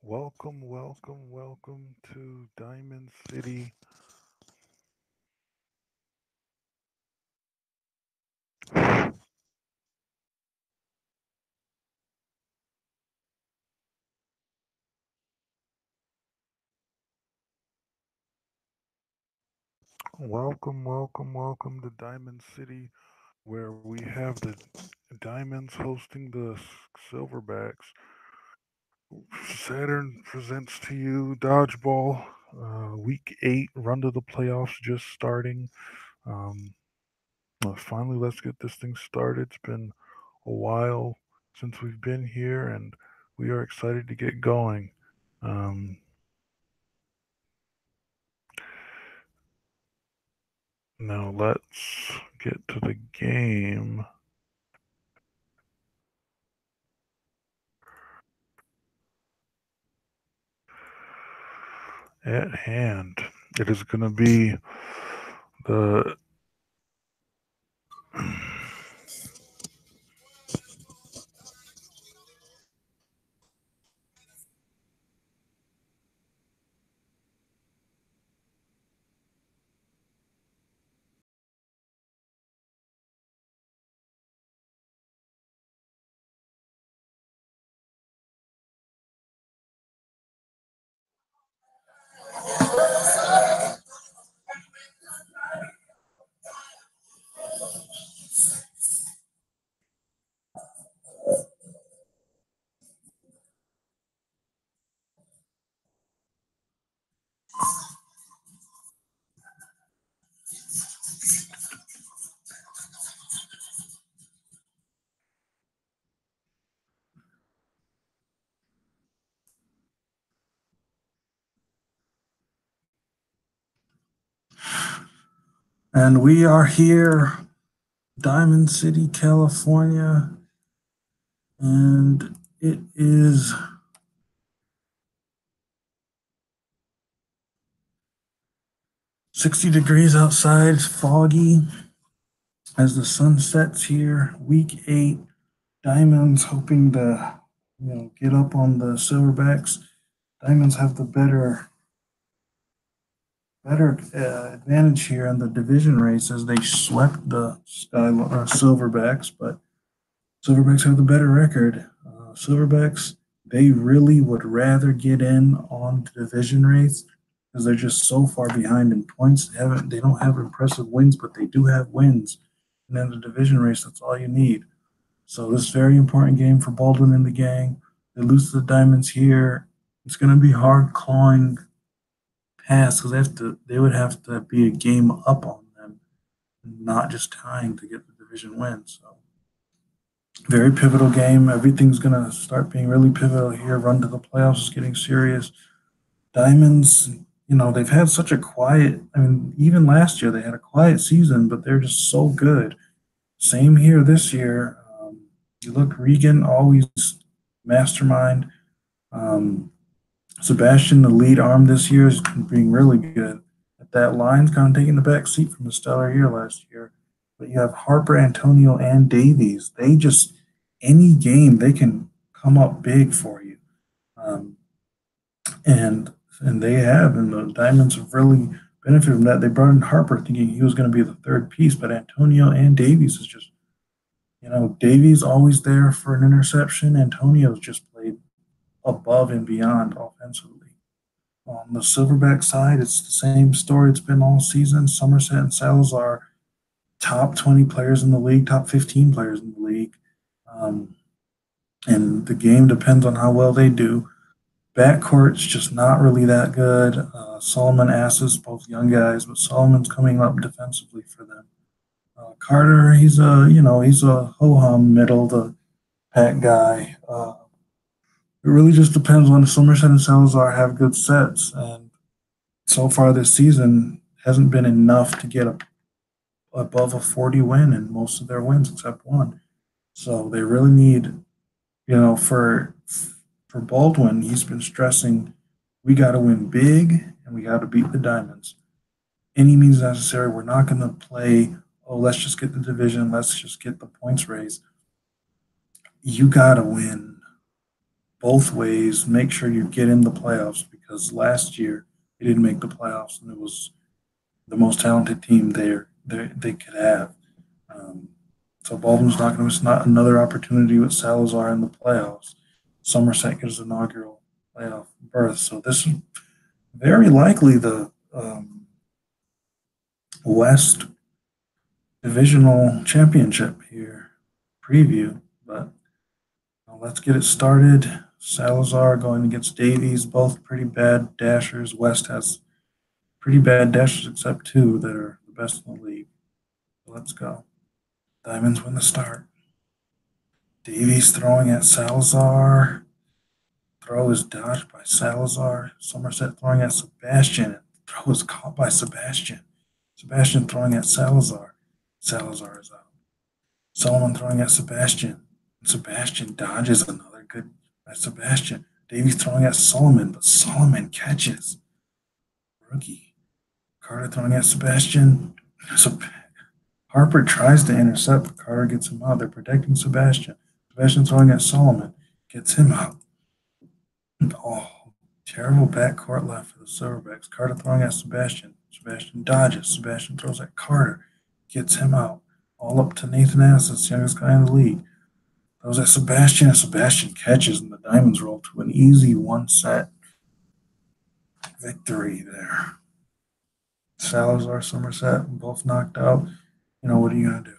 Welcome, welcome, welcome to Diamond City. Welcome, welcome, welcome to Diamond City, where we have the Diamonds hosting the Silverbacks. Saturn presents to you Dodgeball. Week 8, run to the playoffs just starting. Um, Finally, let's get this thing started. It's been a while since we've been here, and we are excited to get going. Um, Now let's get to the game at hand. It is going to be the And we are here, Diamond City, California, and it is 60 degrees outside, it's foggy as the sun sets here. Week 8, Diamonds hoping to, get up on the Silverbacks. Diamonds have the better advantage here in the division race as they swept the Silverbacks, but Silverbacks have the better record. Silverbacks, they really would rather get in on the division race because they're just so far behind in points. They don't have impressive wins, but they do have wins. And in the division race, that's all you need. So this is a very important game for Baldwin and the gang. They lose to the Diamonds here. It's going to be hard clawing past because they would have to be a game up on them, not just tying to get the division win. So very pivotal game. Everything's gonna start being really pivotal here. Run to the playoffs is getting serious. Diamonds, they've had such a quiet. I mean, even last year they had a quiet season, but they're just so good. Same here this year. You look Regan always mastermind. Um, Sebastian, the lead arm this year, is being really good. At that line's kind of taking the back seat from a stellar year last year. But you have Harper, Antonio, and Davies. They just any game they can come up big for you, um, and they have, and the Diamonds have really benefited from that. They brought in Harper thinking he was going to be the third piece, but Antonio and Davies is just Davies always there for an interception. Antonio's just played above and beyond offensively. On the Silverback side, it's the same story it's been all season. Somerset and Salazar, top 20 players in the league, top 15 players in the league. Um, and the game depends on how well they do. Backcourt's just not really that good. Solomon Asses, both young guys, but Solomon's coming up defensively for them. Carter, he's a ho hum middle the pack guy. It really just depends on if Somerset and Salazar have good sets, and so far this season hasn't been enough to get above a 40 win in most of their wins except one. So they really need, for Baldwin, he's been stressing we got to win big and we got to beat the Diamonds. Any means necessary. We're not going to play, oh, let's just get the division, let's just get the points raised. You got to win both ways. Make sure you get in the playoffs because last year they didn't make the playoffs and it was the most talented team they could have. Um, so Baldwin's not going to miss not another opportunity with Salazar in the playoffs. Somerset gets inaugural playoff berth. So this is very likely the West Divisional Championship here preview. But let's get it started. Salazar going against Davies, both pretty bad dashers. West has pretty bad dashers except two that are the best in the league. Let's go. Diamonds win the start. Davies throwing at Salazar. Throw is dodged by Salazar. Somerset throwing at Sebastian. Throw is caught by Sebastian. Sebastian throwing at Salazar. Salazar is out. Solomon throwing at Sebastian. Sebastian dodges another good by Sebastian. Davies throwing at Solomon, but Solomon catches. Rookie. Carter throwing at Sebastian. Harper tries to intercept, but Carter gets him out. They're protecting Sebastian. Sebastian throwing at Solomon. Gets him out. Oh, terrible backcourt left for the Silverbacks. Carter throwing at Sebastian. Sebastian dodges. Sebastian throws at Carter. Gets him out. All up to Nathan Assis, youngest guy in the league. Throws at Sebastian, and Sebastian catches, and the Diamonds roll to an easy one-set victory there. Salazar, Somerset, both knocked out. What are you going to do?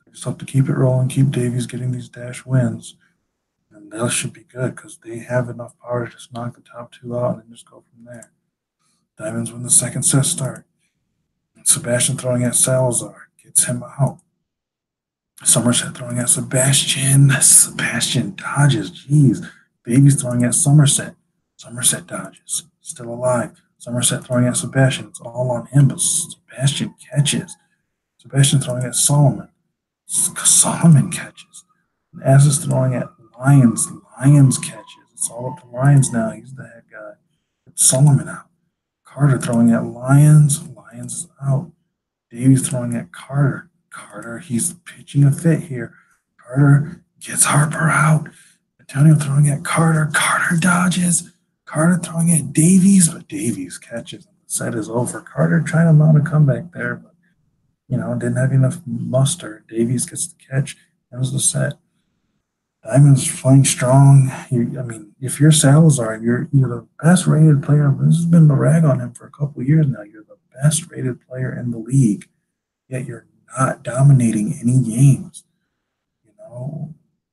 You just have to keep it rolling, keep Davies getting these dash wins, and that should be good because they have enough power to just knock the top two out and then just go from there. Diamonds win the second set start. Sebastian throwing at Salazar gets him out. Somerset throwing at Sebastian. Sebastian dodges. Jeez. Davies throwing at Somerset. Somerset dodges. Still alive. Somerset throwing at Sebastian. It's all on him, but Sebastian catches. Sebastian throwing at Solomon. Solomon catches. And Assis throwing at Lyons. Lyons catches. It's all up to Lyons now. He's the head guy. It's Solomon out. Carter throwing at Lyons. Lyons is out. Davies throwing at Carter. Carter, he's pitching a fit here. Carter gets Harper out. Antonio throwing at Carter. Carter dodges. Carter throwing at Davies, but Davies catches. The set is over. Carter trying to mount a comeback there, but didn't have enough muster. Davies gets the catch. That was the set. Diamond's playing strong. If you're Salazar, you're the best rated player. This has been the rag on him for a couple of years now. You're the best rated player in the league, yet you're not dominating any games.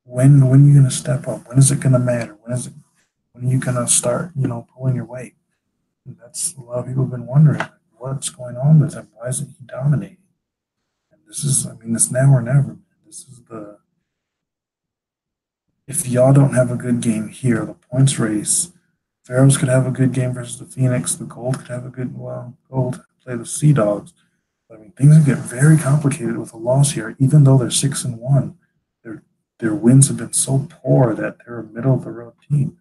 When are you going to step up? When is it going to matter? When are you going to start, pulling your weight? And that's a lot of people have been wondering what's going on with him. Why isn't he dominating? And it's now or never. This is if y'all don't have a good game here, the points race, Pharaohs could have a good game versus the Phoenix. The Gold could have a good, Gold play the Sea Dogs. Things get very complicated with a loss here, even though they're 6-1. Their wins have been so poor that they're a middle of the road team.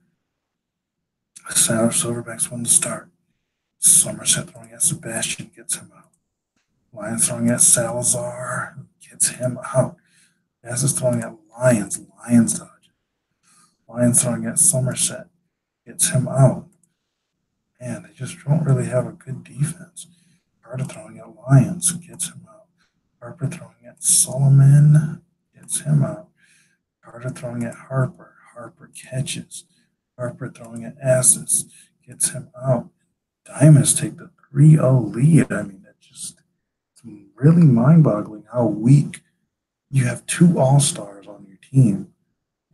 Silverbacks win the start. Somerset throwing at Sebastian gets him out. Lyons throwing at Salazar gets him out. Bass is throwing at Lyons. Lyons dodge. Lyons throwing at Somerset gets him out. Man, they just don't really have a good defense. Carter throwing at Lyons gets him out. Harper throwing at Solomon gets him out. Carter throwing at Harper. Harper catches. Harper throwing at Assis gets him out. Diamonds take the 3-0 lead. It's really mind-boggling how weak you have two all-stars on your team.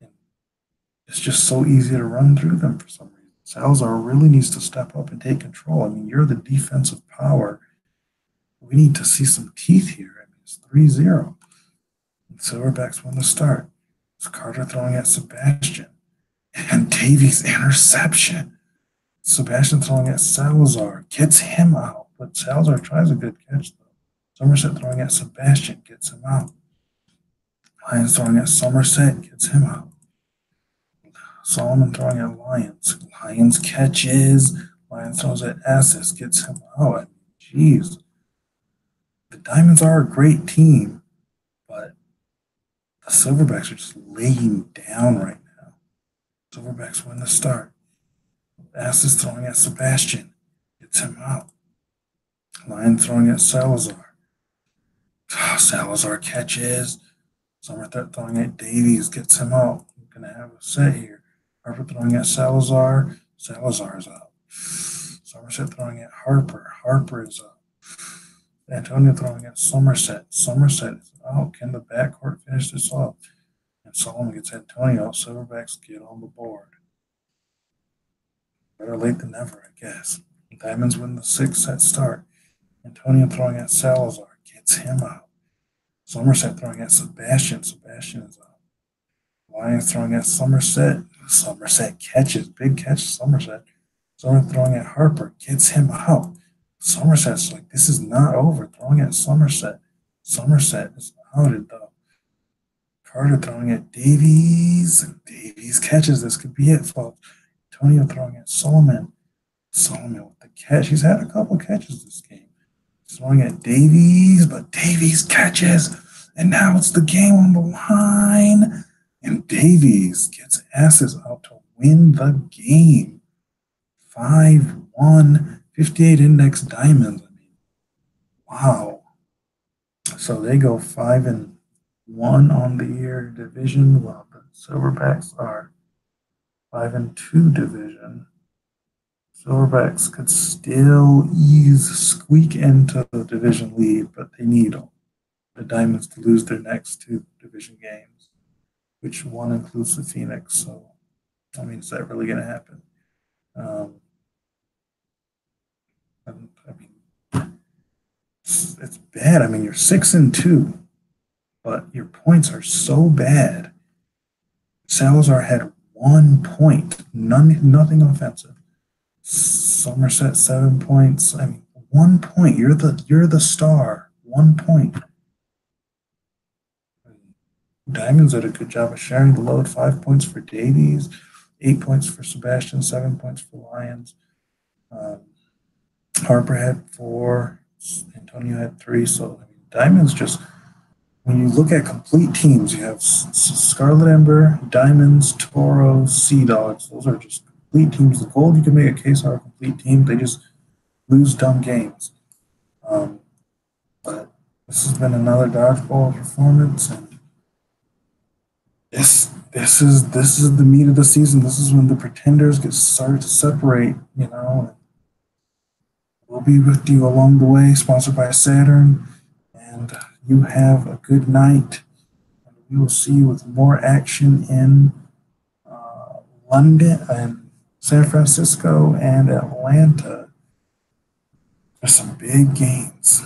And it's just so easy to run through them for some reason. Salazar really needs to step up and take control. You're the defensive power. We need to see some teeth here. It's 3-0. Silverbacks win the start. It's Carter throwing at Sebastian. And Davies interception. Sebastian throwing at Salazar. Gets him out. But Salazar tries a good catch, though. Somerset throwing at Sebastian. Gets him out. Lyons throwing at Somerset. Gets him out. Solomon throwing at Lyons. Lyons catches. Lyons throws at Assis. Gets him out. Jeez. The Diamonds are a great team, but the Silverbacks are just laying down right now. Silverbacks win the start. Bass is throwing at Sebastian. Gets him out. Lion throwing at Salazar. Salazar catches. Somerset throwing at Davies. Gets him out. We're going to have a set here. Harper throwing at Salazar. Salazar's out. Somerset throwing at Harper. Harper is out. Antonio throwing at Somerset. Somerset is out. Can the backcourt finish this off? And Solomon gets Antonio out. Silverbacks get on the board. Better late than never, I guess. Diamonds win the 6-set start. Antonio throwing at Salazar. Gets him out. Somerset throwing at Sebastian. Sebastian is out. Lions throwing at Somerset. Somerset catches. Big catch, Somerset. Somerset throwing at Harper. Gets him out. Somerset's like, this is not over. Throwing at Somerset. Somerset is outed though. Carter throwing at Davies. Davies catches. This could be it, folks. Antonio throwing at Solomon. Solomon with the catch. He's had a couple catches this game. Throwing at Davies, but Davies catches. And now it's the game on the line. And Davies gets asses out to win the game. 5-1, 58 index diamonds. I mean, wow. So they go 5-1 on the year division, while the Silverbacks are 5-2 division. Silverbacks could still squeak into the division lead, but they need the Diamonds to lose their next 2 division games, which one includes the Phoenix. So, I mean, is that really going to happen? I mean, it's bad. I mean, you're 6-2, but your points are so bad. Salazar had 1 point, nothing offensive. Somerset 7 points. I mean, 1 point. You're the star. 1 point. Diamonds did a good job of sharing the load. 5 points for Davies, 8 points for Sebastian, 7 points for Lions. Harper had 4. Antonio had 3. So I mean, Diamonds just, when you look at complete teams, you have Scarlet Ember, Diamonds, Toro, Sea Dogs. Those are just complete teams. The Gold, you can make a case are a complete team. They just lose dumb games. But this has been another dodgeball performance, and this is the meat of the season. This is when the pretenders get started to separate. You know, we'll be with you along the way. Sponsored by Saturn, and you have a good night. And we will see you with more action in London and San Francisco and Atlanta. There's some big games.